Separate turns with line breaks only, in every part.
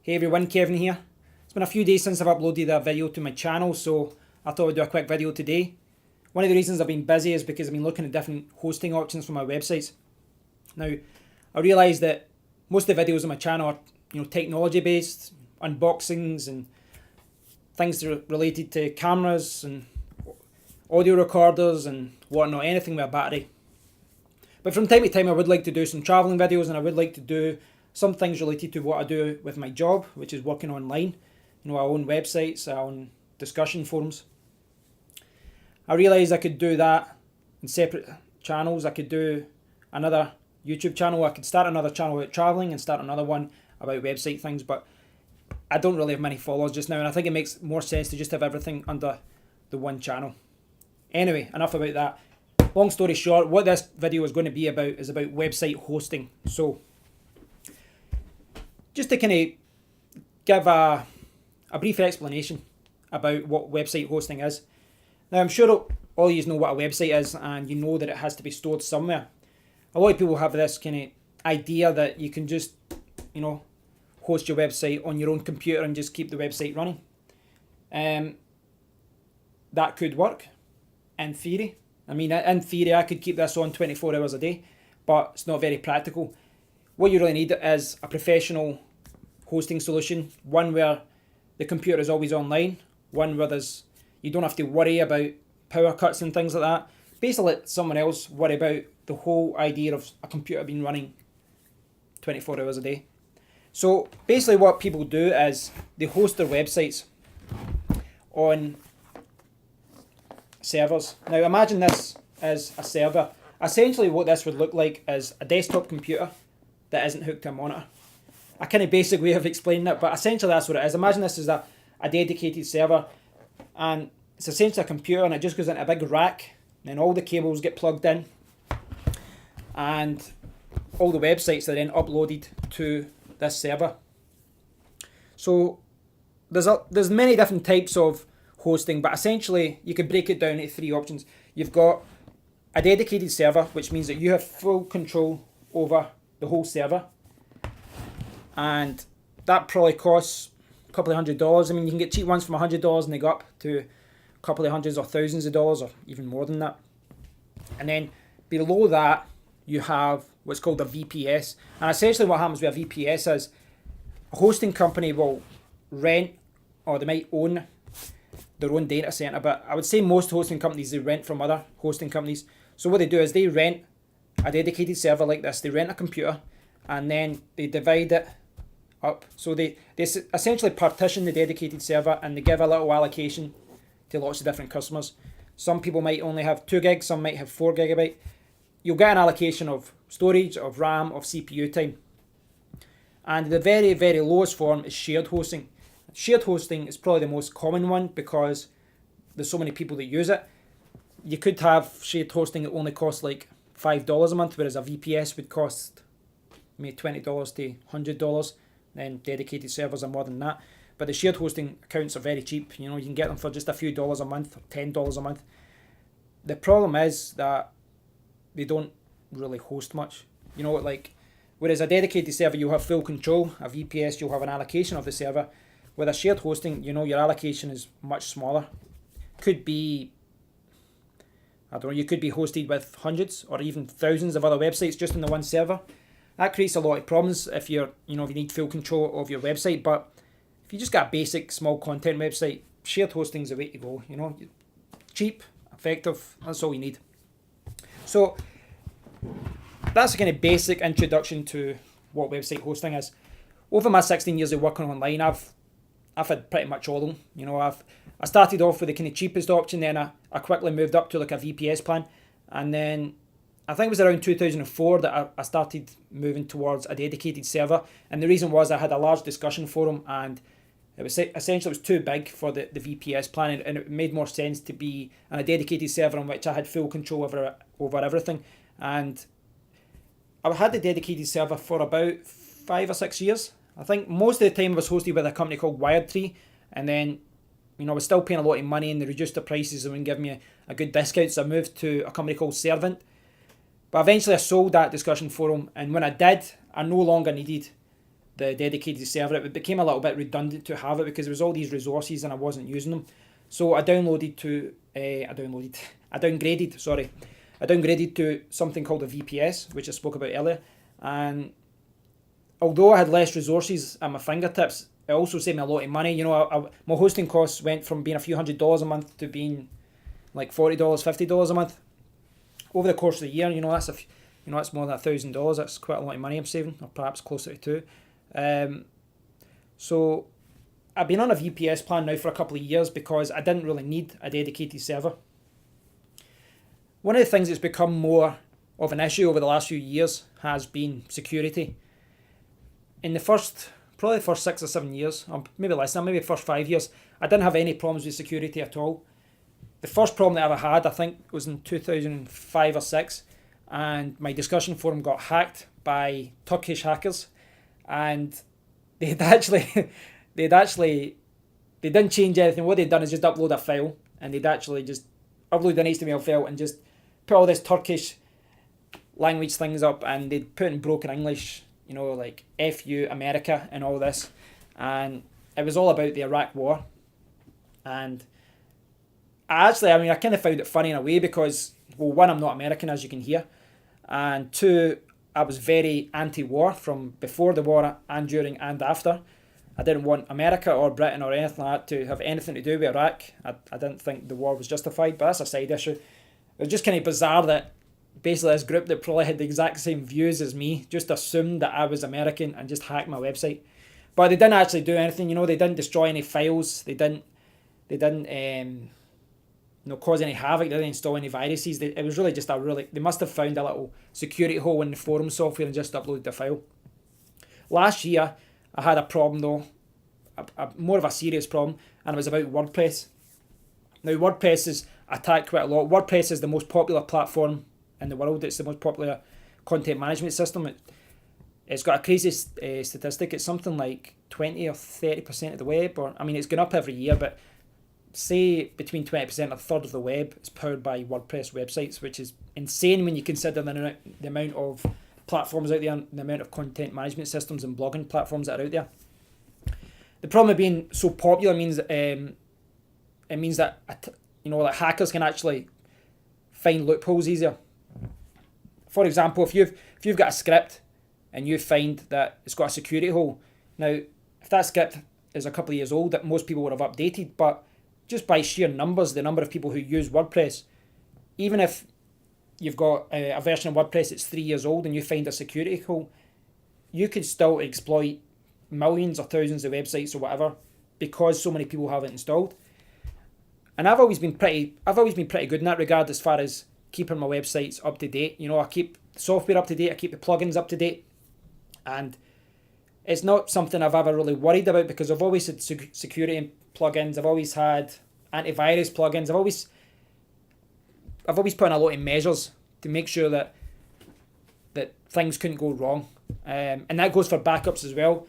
Hey everyone, Kevin here. It's been a few days since I've uploaded a video to my channel, so I thought I'd do a quick video today. One of the reasons I've been busy is because I've been looking at different hosting options for my websites. Now, I realise that most of the videos on my channel are technology based, unboxings and things that are related to cameras and audio recorders and whatnot, anything with a battery. But from time to time I would like to do some travelling videos, and I would like to do some things related to what I do with my job, which is working online. I own websites, I own discussion forums. I realised I could do that in separate channels. I could do another YouTube channel, I could start another channel about travelling and start another one about website things, but I don't really have many followers just now, and I think it makes more sense to just have everything under the one channel. Anyway, enough about that. Long story short, what this video is going to be about is about website hosting. So, just to kind of give a brief explanation about what website hosting is. Now, I'm sure all of you know what a website is, and you know that it has to be stored somewhere. A lot of people have this kind of idea that you can just, host your website on your own computer and just keep the website running. That could work, in theory. In theory, I could keep this on 24 hours a day, but it's not very practical. What you really need is a professional hosting solution, one where the computer is always online, one where you don't have to worry about power cuts and things like that. Basically, let someone else worry about the whole idea of a computer being running 24 hours a day. So basically what people do is they host their websites on servers. Now imagine this as a server. Essentially what this would look like is a desktop computer that isn't hooked to a monitor. A kind of basic way of explaining it, but essentially that's what it is. Imagine this as a dedicated server, and it's essentially a computer, and it just goes into a big rack, then all the cables get plugged in, and all the websites are then uploaded to this server. So there's many different types of hosting, but essentially you could break it down into three options. You've got a dedicated server, which means that you have full control over the whole server, and that probably costs a couple of $100. You can get cheap ones from $100 and they go up to a couple of hundreds or thousands of dollars, or even more than that. And then below that you have what's called a VPS, and essentially what happens with a VPS is a hosting company will rent, or they might own their own data center, but I would say most hosting companies, they rent from other hosting companies. So what they do is they rent a dedicated server like this, they rent a computer, and then they divide it up. So they essentially partition the dedicated server, and they give a little allocation to lots of different customers. Some people might only have 2 gigs, some might have 4 gigabyte. You'll get an allocation of storage, of RAM, of CPU time. And the very, very lowest form is shared hosting. Shared hosting is probably the most common one because there's so many people that use it. You could have shared hosting that only costs like $5 a month, whereas a VPS would cost maybe $20 to $100. Then dedicated servers are more than that. But the shared hosting accounts are very cheap. You can get them for just a few dollars a month, or $10 a month. The problem is that they don't really host much. Whereas a dedicated server, you'll have full control. A VPS, you'll have an allocation of the server. With a shared hosting, your allocation is much smaller. Could be, you could be hosted with hundreds or even thousands of other websites just on the one server. That creates a lot of problems if you need full control of your website. But if you just got a basic small content website, shared hosting is the way to go. Cheap, effective, that's all you need. So that's a kind of basic introduction to what website hosting is. Over my 16 years of working online, I've had pretty much all of them. I started off with the kind of cheapest option, then I quickly moved up to like a VPS plan, and then I think it was around 2004 that I started moving towards a dedicated server. And the reason was I had a large discussion forum, and it was essentially too big for the VPS plan, and it made more sense to be on a dedicated server in which I had full control over everything. And I had the dedicated server for about 5 or 6 years. I think most of the time it was hosted by a company called Wiredtree, and then I was still paying a lot of money, and they reduced the prices and would give me a good discount, so I moved to a company called Servant. But eventually I sold that discussion forum, and when I did, I no longer needed the dedicated server, it became a little bit redundant to have it because there was all these resources and I wasn't using them. So I downgraded to something called a VPS, which I spoke about earlier. And although I had less resources at my fingertips, it also saved me a lot of money. My hosting costs went from being a few $100s a month to being like $40, $50 a month over the course of the year. That's more than $1,000. That's quite a lot of money I'm saving, or perhaps closer to two. So I've been on a VPS plan now for a couple of years because I didn't really need a dedicated server. One of the things that's become more of an issue over the last few years has been security. In the first 6 or 7 years, or maybe less than, maybe the first 5 years, I didn't have any problems with security at all. The first problem that I ever had, I think, was in 2005 or 6, and my discussion forum got hacked by Turkish hackers, and they didn't change anything. What they'd done is just upload a file, and they'd actually just upload an HTML file and just put all this Turkish language things up, and they'd put in broken English, like F you America and all this, and it was all about the Iraq war. And I kind of found it funny in a way because, well, one, I'm not American, as you can hear, and two, I was very anti-war from before the war and during and after. I didn't want America or Britain or anything like that to have anything to do with Iraq. I didn't think the war was justified, but that's a side issue. It was just kind of bizarre that basically this group that probably had the exact same views as me just assumed that I was American and just hacked my website. But they didn't actually do anything. They didn't destroy any files. They didn't cause any havoc. They didn't install any viruses. It was really just they must have found a little security hole in the forum software and just uploaded the file. Last year, I had a problem though, more of a serious problem, and it was about WordPress. Now, WordPress is attacked quite a lot. WordPress is the most popular platform in the world. It's the most popular content management system. It's got a crazy statistic. It's something like 20 or 30% of the web, it's going up every year, but say between 20% and a third of the web is powered by WordPress websites, which is insane when you consider the amount of platforms out there and the amount of content management systems and blogging platforms that are out there. The problem of being so popular means that that hackers can actually find loopholes easier. For example, if you've got a script and you find that it's got a security hole, now if that script is a couple of years old, that most people would have updated, but just by sheer numbers, the number of people who use WordPress, even if you've got a version of WordPress that's 3 years old and you find a security hole, you could still exploit millions or thousands of websites or whatever because so many people have it installed. And I've always been pretty good in that regard as far as keeping my websites up to date. I keep the software up to date, I keep the plugins up to date, and it's not something I've ever really worried about because I've always had security plugins, I've always had antivirus plugins, I've always put in a lot of measures to make sure that things couldn't go wrong, and that goes for backups as well.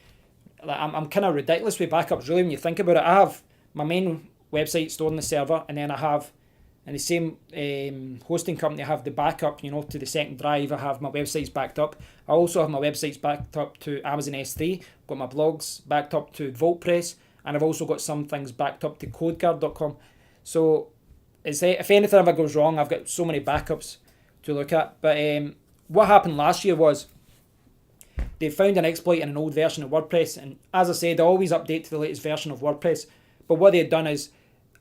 I'm kind of ridiculous with backups really when you think about it. I have my main website stored on the server, and then I have in the same hosting company I have the backup to the second drive. I have my websites backed up. I also have my websites backed up to Amazon S3, got my blogs backed up to VaultPress, and I've also got some things backed up to codeguard.com. So if anything ever goes wrong, I've got so many backups to look at. But what happened last year was they found an exploit in an old version of WordPress, and as I said, I always update to the latest version of WordPress. But what they had done is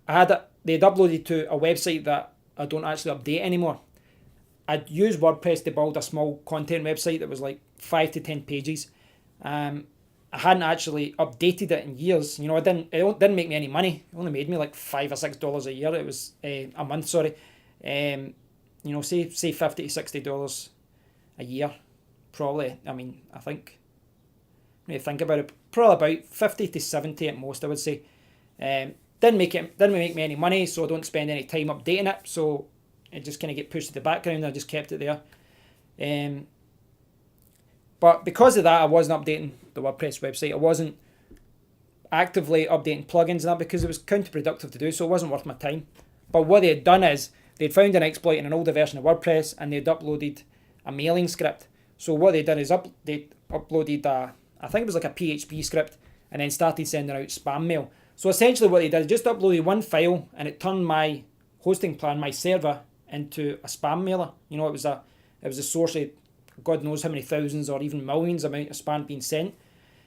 they had uploaded to a website that I don't actually update anymore. I'd used WordPress to build a small content website that was like 5 to 10 pages. I hadn't actually updated it in years. It didn't make me any money. It only made me like $5 or $6 a year. It was a month, sorry. Say $50 to $60 a year, probably. I think when you think about it, probably about 50 to 70 at most, I would say. Didn't make me any money, so I don't spend any time updating it. So it just kind of get pushed to the background. I just kept it there. But because of that, I wasn't updating the WordPress website. I wasn't actively updating plugins and that because it was counterproductive to do, so it wasn't worth my time. But what they had done is they'd found an exploit in an older version of WordPress and they'd uploaded a mailing script. So what they'd done is they uploaded a I think it was like a PHP script, and then started sending out spam mail. So essentially what they did, just uploaded one file, and it turned my hosting plan, my server, into a spam mailer. You know, it was a source of God knows how many thousands or even millions amount of spam being sent.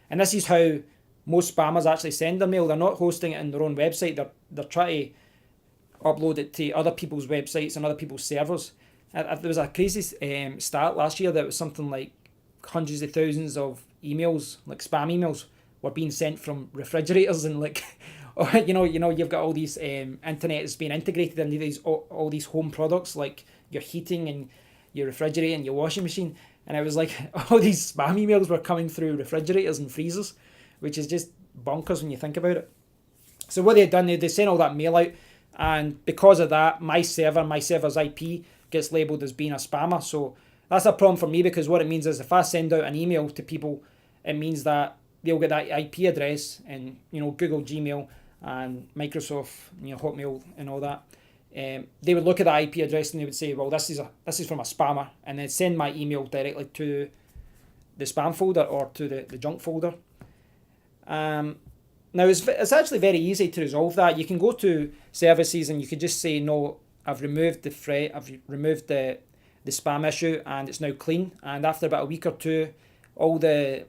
And this is how most spammers actually send their mail. They're not hosting it in their own website. They're trying to upload it to other people's websites and other people's servers. There was a crazy stat last year that was something like hundreds of thousands of emails, like spam emails, were being sent from refrigerators and like, you've got all these internet is being integrated into these all these home products like your heating and your refrigerator and your washing machine, and it was like all these spam emails were coming through refrigerators and freezers, which is just bonkers when you think about it. So what they had done, they sent all that mail out, and because of that, my server's IP gets labelled as being a spammer. So that's a problem for me, because what it means is if I send out an email to people, it means that they'll get that IP address and Google Gmail and Microsoft, Hotmail and all that. They would look at that IP address and they would say, well, this is from a spammer, and then send my email directly to the spam folder or to the junk folder. Now it's actually very easy to resolve that. You can go to services and you can just say, no, I've removed the spam issue and it's now clean. And after about a week or two, all the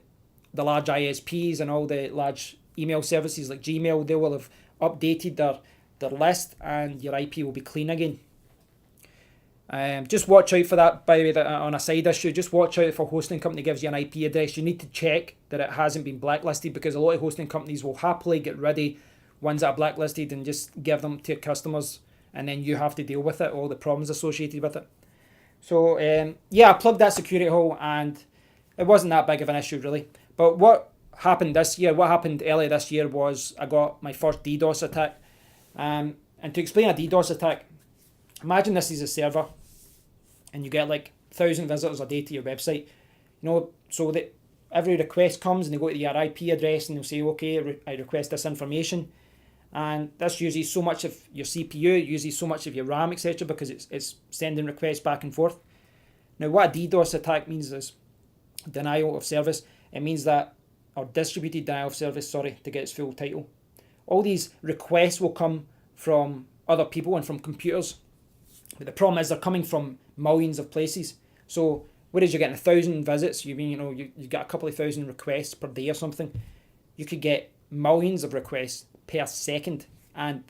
large ISPs and all the large email services like Gmail, they will have updated their list and your IP will be clean again. Just watch out for that, by the way, on a side issue. Just watch out if a hosting company gives you an IP address. You need to check that it hasn't been blacklisted, because a lot of hosting companies will happily get rid of ones that are blacklisted and just give them to customers, and then you have to deal with it, all the problems associated with it. So I plugged that security hole and it wasn't that big of an issue really. But what happened earlier this year was I got my first DDoS attack. And to explain a DDoS attack, imagine this is a server and you get like 1,000 visitors a day to your website. So that every request comes and they go to your IP address and they'll say, okay, I request this information. And this uses so much of your CPU, uses so much of your RAM, etc., because it's sending requests back and forth. Now, what a DDoS attack means is denial of service. It means that, or distributed denial of service, to get its full title. All these requests will come from other people and from computers. But the problem is they're coming from millions of places. So whereas you're getting 1,000 visits, you get a couple of thousand requests per day or something, you could get millions of requests per second, and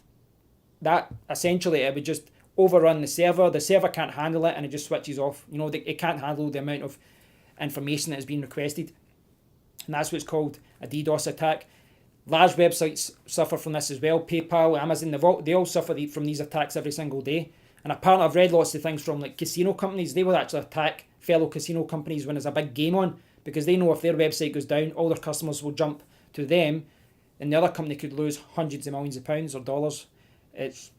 that essentially it would just overrun the server. The server can't handle it and it just switches off. It can't handle the amount of information that is being requested, and that's what's called a DDoS attack. Large websites suffer from this as well. PayPal, Amazon, they all suffer from these attacks every single day. And apparently I've read lots of things from like casino companies. They will actually attack fellow casino companies when there's a big game on, because they know if their website goes down, all their customers will jump to them, and the other company could lose hundreds of millions of pounds or dollars. It's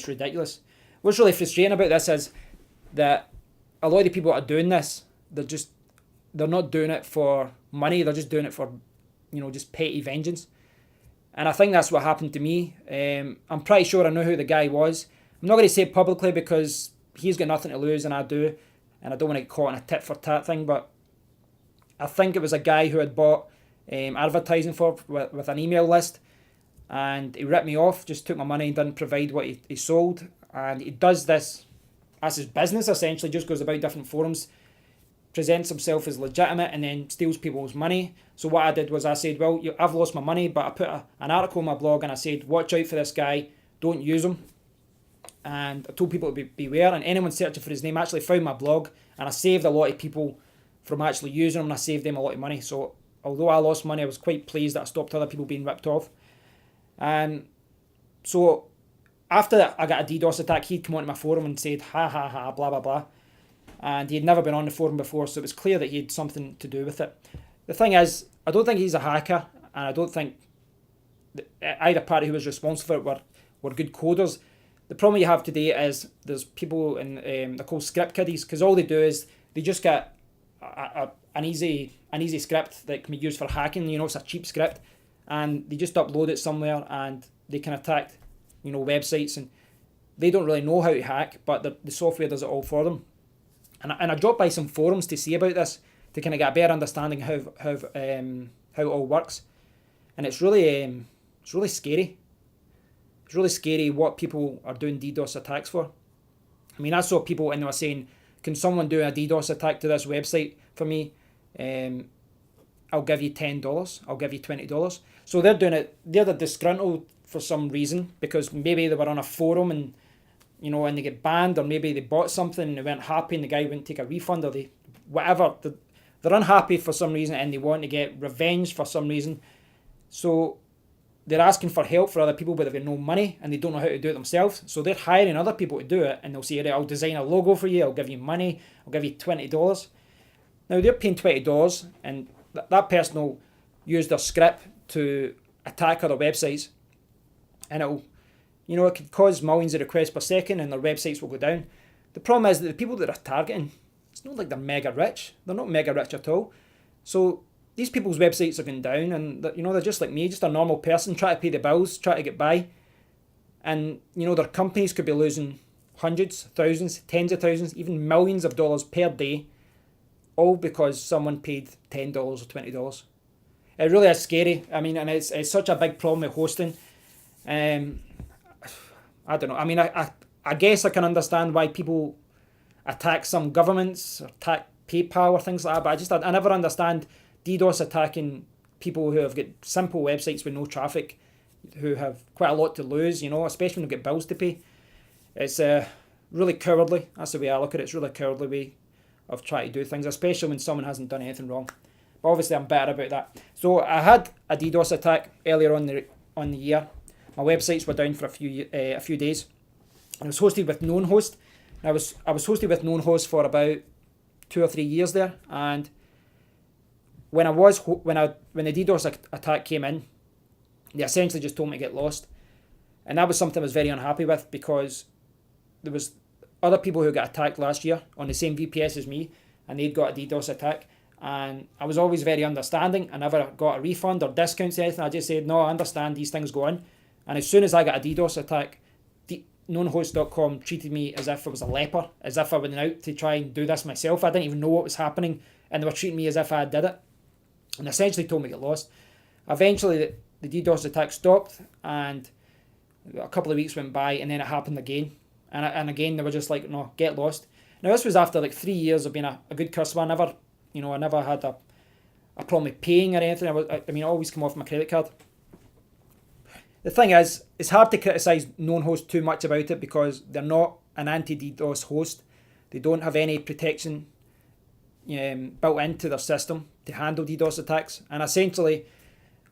ridiculous. What's really frustrating about this is that a lot of the people that are doing this, they're not doing it for money. They're just doing it for, just petty vengeance. And I think that's what happened to me. I'm pretty sure I know who the guy was. I'm not going to say it publicly because he's got nothing to lose and I do, and I don't want to get caught in a tit for tat thing, but I think it was a guy who had bought advertising with an email list, and he ripped me off, just took my money and didn't provide what he sold. And he does this as his business, essentially, just goes about different forums, presents himself as legitimate, and then steals people's money. So what I did was I said, well, I've lost my money, but I put an article on my blog and I said, watch out for this guy, don't use him. And I told people to beware, and anyone searching for his name actually found my blog, and I saved a lot of people from actually using him, and I saved them a lot of money. So although I lost money, I was quite pleased that I stopped other people being ripped off. And so after I got a DDoS attack, he'd come onto my forum and said, ha ha ha, blah blah blah. And he had never been on the forum before, so it was clear that he had something to do with it. The thing is, I don't think he's a hacker, and I don't think either party who was responsible for it were good coders. The problem you have today is there's people in they're called script kiddies, because all they do is they just get an easy script that can be used for hacking. It's a cheap script, and they just upload it somewhere and they can attack websites, and they don't really know how to hack, but the software does it all for them. And I dropped by some forums to see about this, to kind of get a better understanding how it all works, and it's really scary. It's really scary what people are doing DDoS attacks for. I mean, I saw people and they were saying, "Can someone do a DDoS attack to this website for me? I'll give you $10. I'll give you $20." So they're doing it. They're disgruntled for some reason because maybe they were on a forum and and they get banned, or maybe they bought something and they weren't happy and the guy wouldn't take a refund, or whatever. They're unhappy for some reason and they want to get revenge for some reason. So they're asking for help for other people, but they've got no money and they don't know how to do it themselves. So they're hiring other people to do it, and they'll say, "Right, I'll design a logo for you. I'll give you money. I'll give you $20." Now they're paying $20, and that person will use their script to attack other websites, and it could cause millions of requests per second, and their websites will go down. The problem is that the people that are targeting, it's not like they're mega rich. They're not mega rich at all. So these people's websites are going down, and they're just like me, just a normal person trying to pay the bills, trying to get by, and their companies could be losing hundreds, thousands, tens of thousands, even millions of dollars per day, all because someone paid $10 or $20. It really is scary. I mean, and it's such a big problem with hosting. I don't know. I mean, I guess I can understand why people attack some governments, or attack PayPal or things like that, but I never understand DDoS attacking people who have got simple websites with no traffic, who have quite a lot to lose, especially when they've got bills to pay. It's really cowardly. That's the way I look at it. It's really a cowardly way of trying to do things, especially when someone hasn't done anything wrong. But obviously I'm better about that. So I had a DDoS attack earlier on the year. My websites were down for a few days. I was hosted with KnownHost. I was hosted with KnownHost for about 2 or 3 years there, and when the DDoS attack came in, they essentially just told me to get lost, and that was something I was very unhappy with, because there was other people who got attacked last year on the same VPS as me, and they'd got a DDoS attack, and I was always very understanding. I never got a refund or discounts or anything. I just said, no, I understand these things go on. And as soon as I got a DDoS attack, knownhost.com treated me as if I was a leper, as if I went out to try and do this myself. I didn't even know what was happening, and they were treating me as if I did it, and essentially told me to get lost. Eventually, the DDoS attack stopped, and a couple of weeks went by, and then it happened again. And again, they were just like, no, get lost. Now, this was after like 3 years of being a good customer. I never had a problem with paying or anything. I always come off my credit card. The thing is, it's hard to criticise KnownHost too much about it, because they're not an anti-DDoS host. They don't have any protection built into their system to handle DDoS attacks. And essentially,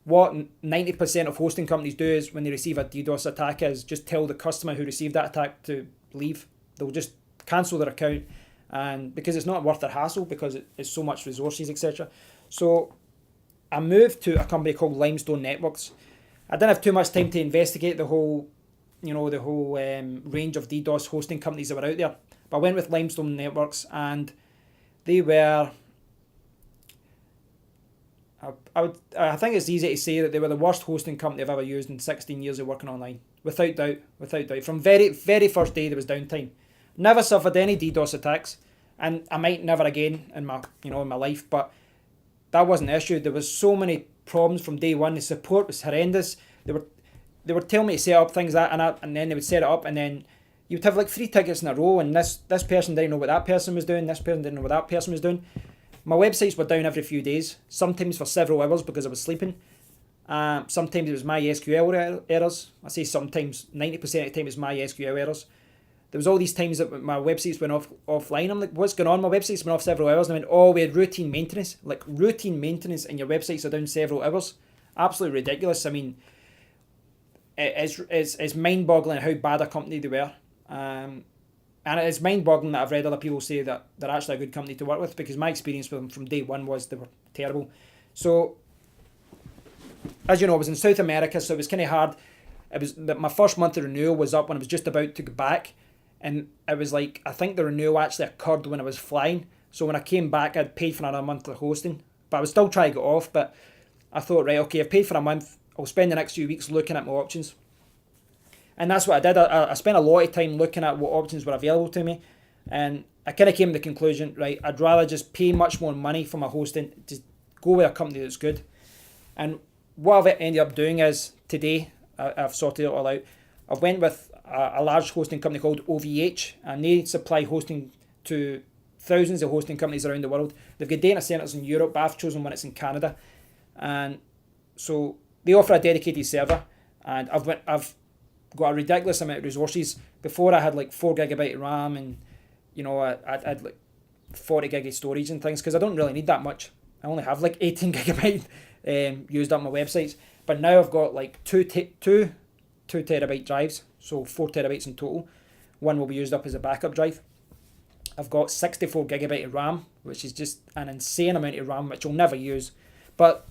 what 90% of hosting companies do is, when they receive a DDoS attack, is just tell the customer who received that attack to leave. They'll just cancel their account, and because it's not worth their hassle, because it's so much resources, etc. So I moved to a company called Limestone Networks. I didn't have too much time to investigate the whole range of DDoS hosting companies that were out there. But I went with Limestone Networks, and they were, I think it's easy to say that they were the worst hosting company I've ever used in 16 years of working online. Without doubt. From very, very first day there was downtime. Never suffered any DDoS attacks, and I might never again in my life, but that wasn't the issue. There was so many problems from day one. The support was horrendous. They were telling me to set up things and then they would set it up, and then you would have like 3 tickets in a row, and this person didn't know what that person was doing, this person didn't know what that person was doing. My websites were down every few days, sometimes for several hours because I was sleeping. Sometimes it was my SQL errors. I say sometimes, 90% of the time it was my SQL errors. There was all these times that my websites went offline. I'm like, what's going on? My websites went off several hours. And I went, oh, we had routine maintenance. Like, routine maintenance and your websites are down several hours. Absolutely ridiculous. I mean, it's mind-boggling how bad a company they were. And it's mind-boggling that I've read other people say that they're actually a good company to work with, because my experience with them from day one was they were terrible. So, as you know, I was in South America, so it was kind of hard. It was my first month of renewal was up when I was just about to go back. And it was like, I think the renewal actually occurred when I was flying. So when I came back, I'd paid for another month of hosting. But I was still trying to get off. But I thought, right, okay, I've paid for a month. I'll spend the next few weeks looking at my options. And that's what I did. I spent a lot of time looking at what options were available to me. And I kind of came to the conclusion, right, I'd rather just pay much more money for my hosting, just go with a company that's good. And what I've ended up doing is, today, I've sorted it all out. I went with a large hosting company called OVH, and they supply hosting to thousands of hosting companies around the world. They've got data centers in Europe, but I've chosen one that's in Canada. And so they offer a dedicated server, and I've got a ridiculous amount of resources. Before I had like 4 gigabyte RAM, and I had like 40 gig of storage and things, because I don't really need that much. I only have like 18 gigabyte used up my websites. But now I've got like two terabyte drives, so 4 terabytes in total. One will be used up as a backup drive. I've got 64 gigabyte of RAM, which is just an insane amount of RAM, which I'll never use. But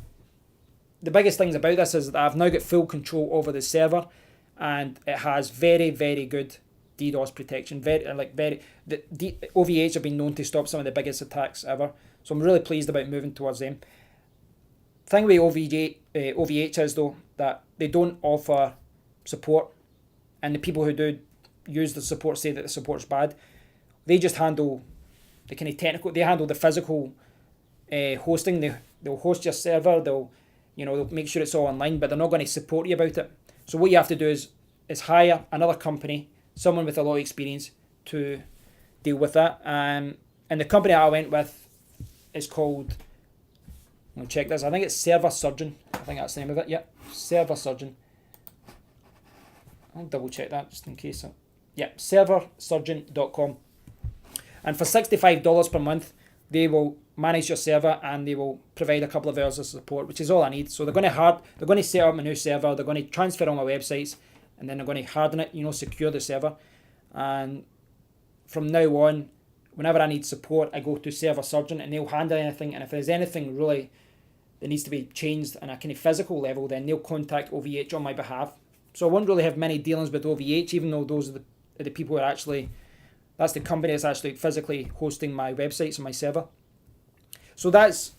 the biggest things about this is that I've now got full control over the server, and it has very, very good DDoS protection. OVH have been known to stop some of the biggest attacks ever, so I'm really pleased about moving towards them. Thing with OVH is though that they don't offer support, and the people who do use the support say that the support's bad. They just handle the kind of technical. They handle the physical hosting. They'll host your server. They'll make sure it's all online, but they're not going to support you about it. So what you have to do is hire another company, someone with a lot of experience, to deal with that. And the company I went with is called, I'm going to check this, I think it's Server Surgeon. I think that's the name of it. Yeah, Server Surgeon. I'll double check that just in case. Yeah, serversurgeon.com. And for $65 per month, they will manage your server, and they will provide a couple of hours of support, which is all I need. So they're going to set up a new server, they're going to transfer all my websites, and then they're going to harden it, secure the server. And from now on, whenever I need support, I go to Server Surgeon, and they'll handle anything. And if there's anything really that needs to be changed on a kind of physical level, then they'll contact OVH on my behalf. So I won't really have many dealings with OVH, even though those are the people who are actually, that's the company that's actually physically hosting my websites and my server. So that's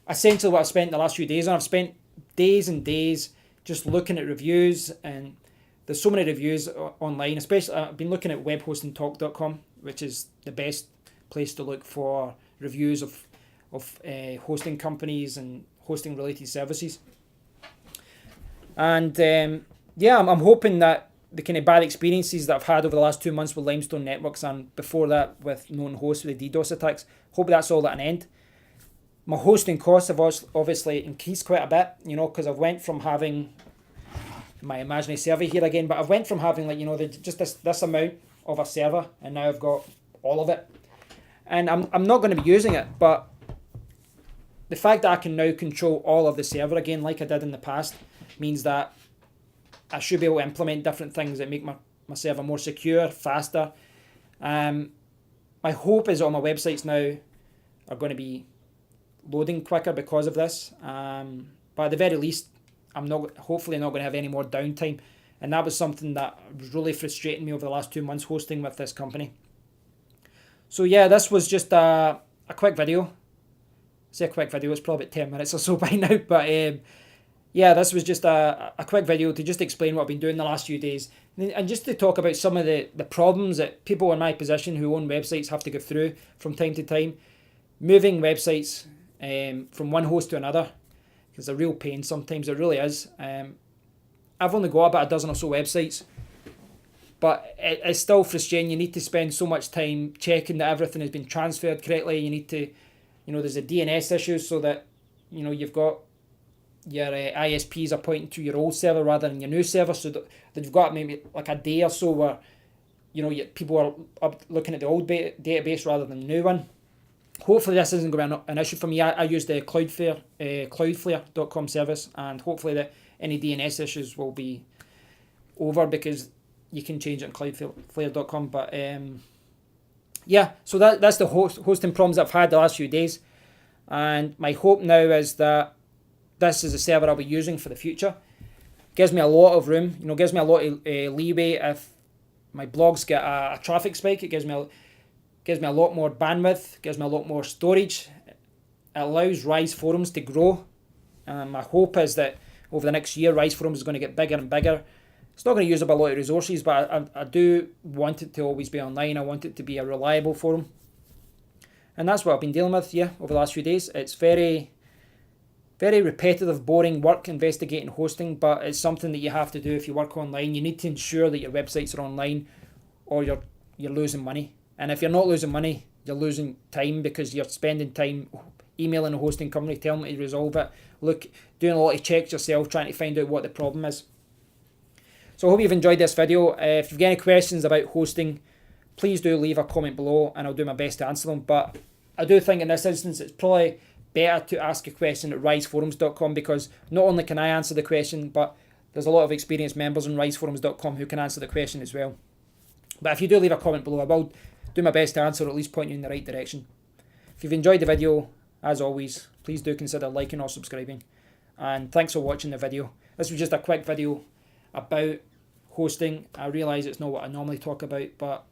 essentially what I've spent the last few days on. I've spent days and days just looking at reviews, and there's so many reviews online. Especially, I've been looking at webhostingtalk.com, which is the best place to look for reviews of hosting companies and hosting related services. And I'm hoping that the kind of bad experiences that I've had over the last 2 months with Limestone Networks, and before that with known hosts with the DDoS attacks, hope that's all at an end. My hosting costs have obviously increased quite a bit, because I've went from having my imaginary server here again, but I've went from having just this amount of a server, and now I've got all of it. And I'm not going to be using it, but the fact that I can now control all of the server again, like I did in the past, means that I should be able to implement different things that make my server more secure, faster. My hope is all my websites now are going to be loading quicker because of this. But at the very least, I'm hopefully not going to have any more downtime. And that was something that was really frustrating me over the last 2 months hosting with this company. So yeah, this was just a quick video. I say a quick video, it's probably about 10 minutes or so by now, but this was just a quick video to just explain what I've been doing the last few days, and just to talk about some of the problems that people in my position who own websites have to go through from time to time. Moving websites from one host to another is a real pain sometimes, it really is. I've only got about a dozen or so websites, but it's still frustrating. You need to spend so much time checking that everything has been transferred correctly. You need to, there's a DNS issue, so that, you've got your ISPs are pointing to your old server rather than your new server, so that you've got maybe like a day or so where people are up looking at the old database rather than the new one. Hopefully this isn't going to be an issue for me. I use the Cloudflare.com service, and hopefully that any DNS issues will be over, because you can change it on Cloudflare.com. But so that's the hosting problems I've had the last few days, and my hope now is that this is a server I'll be using for the future. Gives me a lot of room, gives me a lot of leeway. If my blogs get a traffic spike, it gives me a lot more bandwidth, gives me a lot more storage. It allows Rise forums to grow. My hope is that over the next year, Rise forums is going to get bigger and bigger. It's not going to use up a lot of resources, but I do want it to always be online. I want it to be a reliable forum. And that's what I've been dealing with, yeah, over the last few days. It's very, very repetitive, boring work investigating hosting, but it's something that you have to do if you work online. You need to ensure that your websites are online, or you're losing money. And if you're not losing money, you're losing time, because you're spending time emailing a hosting company, telling them to resolve it. Look, doing a lot of checks yourself, trying to find out what the problem is. So I hope you've enjoyed this video. If you've got any questions about hosting, please do leave a comment below and I'll do my best to answer them. But I do think in this instance it's probably better to ask a question at riseforums.com, because not only can I answer the question, but there's a lot of experienced members on riseforums.com who can answer the question as well. But if you do leave a comment below, I will do my best to answer, or at least point you in the right direction. If you've enjoyed the video, as always, please do consider liking or subscribing. And thanks for watching the video. This was just a quick video about hosting. I realise it's not what I normally talk about, but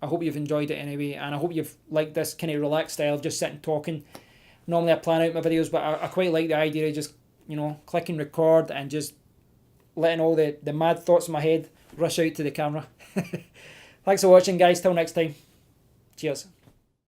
I hope you've enjoyed it anyway, and I hope you've liked this kind of relaxed style of just sitting talking. Normally I plan out my videos, but I quite like the idea of just, clicking record and just letting all the mad thoughts in my head rush out to the camera. Thanks for watching, guys. Till next time. Cheers.